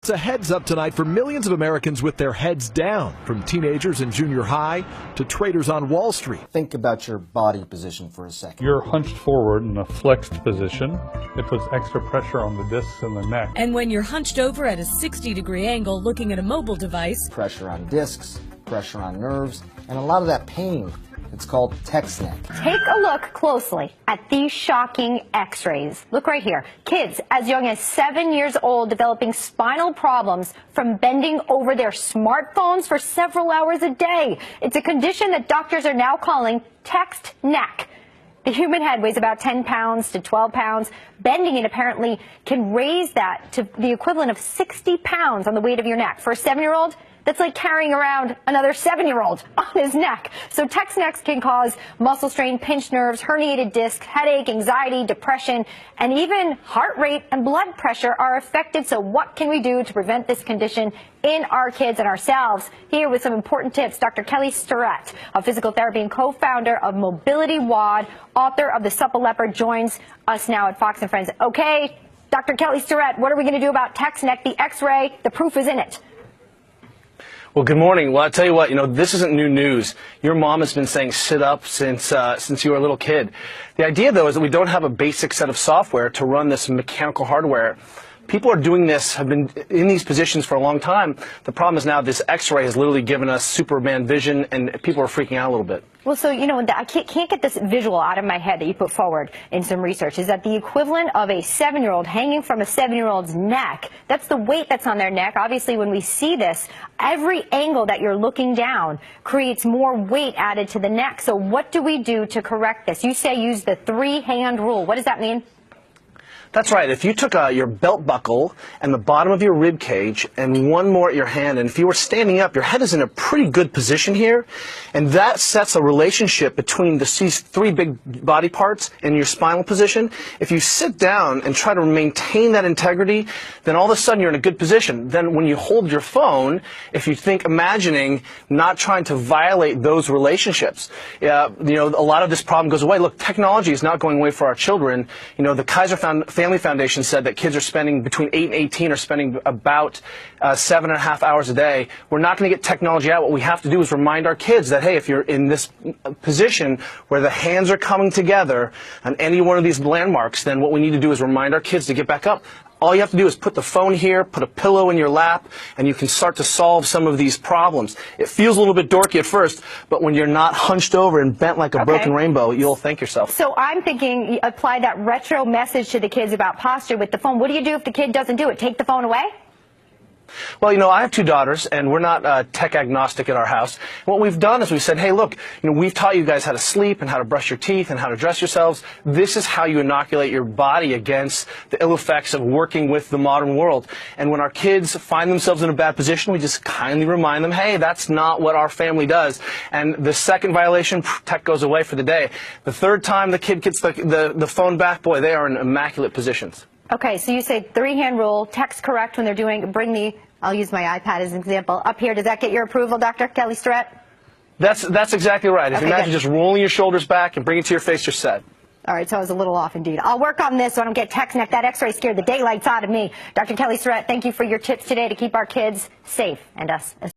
It's a heads up tonight for millions of Americans with their heads down, from teenagers in junior high to traders on Wall Street. Think about your body position for a second. You're hunched forward in a flexed position. It puts extra pressure on the discs in the neck. And when you're hunched over at a 60-degree angle looking at a mobile device, Pressure on discs, pressure on nerves, and a lot of that pain. It's called text neck. Take a look closely at these shocking x-rays. Look right here. Kids as young as 7 years old developing spinal problems from bending over their smartphones for several hours a day. It's a condition that doctors are now calling text neck. The human head weighs about 10 pounds to 12 pounds. Bending it apparently can raise that to the equivalent of 60 pounds on the weight of your neck. For a 7-year-old, that's like carrying around another 7-year-old on his neck. So text necks can cause muscle strain, pinched nerves, herniated discs, headache, anxiety, depression, and even heart rate and blood pressure are affected. So what can we do to prevent this condition in our kids and ourselves? Here with some important tips, Dr. Kelly Starrett, a physical therapy and co-founder of Mobility WOD, author of The Supple Leopard, joins us now at Fox & Friends. Okay, Dr. Kelly Starrett, what are we going to do about text neck? The x-ray, the proof is in it. Well, good morning. Well, I'll tell you what, this isn't new news. Your mom has been saying sit up since you were a little kid. The idea, though, is that we don't have a basic set of software to run this mechanical hardware. People are doing this, have been in these positions for a long time. The problem is now this x-ray has literally given us Superman vision, and people are freaking out a little bit. Well, so, I can't get this visual out of my head that you put forward in some research. Is that the equivalent of a 7-year-old hanging from a 7-year-old's neck? That's the weight that's on their neck. Obviously, when we see this, every angle that you're looking down creates more weight added to the neck. So what do we do to correct this? You say use the 3-hand rule. What does that mean? That's right. If you took your belt buckle and the bottom of your rib cage and one more at your hand, and if you were standing up, your head is in a pretty good position here, and that sets a relationship between these 3 big body parts and your spinal position. If you sit down and try to maintain that integrity, then all of a sudden you're in a good position. Then when you hold your phone, if you think imagining not trying to violate those relationships, a lot of this problem goes away. Look, technology is not going away for our children. The Kaiser Family Foundation said that kids are spending between 8 and 18 are spending about 7.5 hours a day. We're not going to get technology out. What we have to do is remind our kids that, hey, if you're in this position where the hands are coming together on any one of these landmarks, then what we need to do is remind our kids to get back up. All you have to do is put the phone here, put a pillow in your lap, and you can start to solve some of these problems. It feels a little bit dorky at first, but when you're not hunched over and bent like a broken rainbow, you'll thank yourself. So I'm thinking apply that retro message to the kids about posture with the phone. What do you do if the kid doesn't do it? Take the phone away? Well, I have 2 daughters, and we're not tech agnostic at our house. What we've done is we said, hey, look, we've taught you guys how to sleep and how to brush your teeth and how to dress yourselves. This is how you inoculate your body against the ill effects of working with the modern world. And when our kids find themselves in a bad position, we just kindly remind them, hey, that's not what our family does. And the second violation, tech goes away for the day. The 3rd time the kid gets the phone back, boy, they are in immaculate positions. Okay, so you say 3-hand rule, text correct when they're doing, I'll use my iPad as an example. Up here, does that get your approval, Dr. Kelly Starrett? That's exactly right. If you imagine just rolling your shoulders back and bring it to your face, you're set. All right, so I was a little off indeed. I'll work on this so I don't get text neck. That x-ray scared the daylights out of me. Dr. Kelly Starrett, thank you for your tips today to keep our kids safe and us as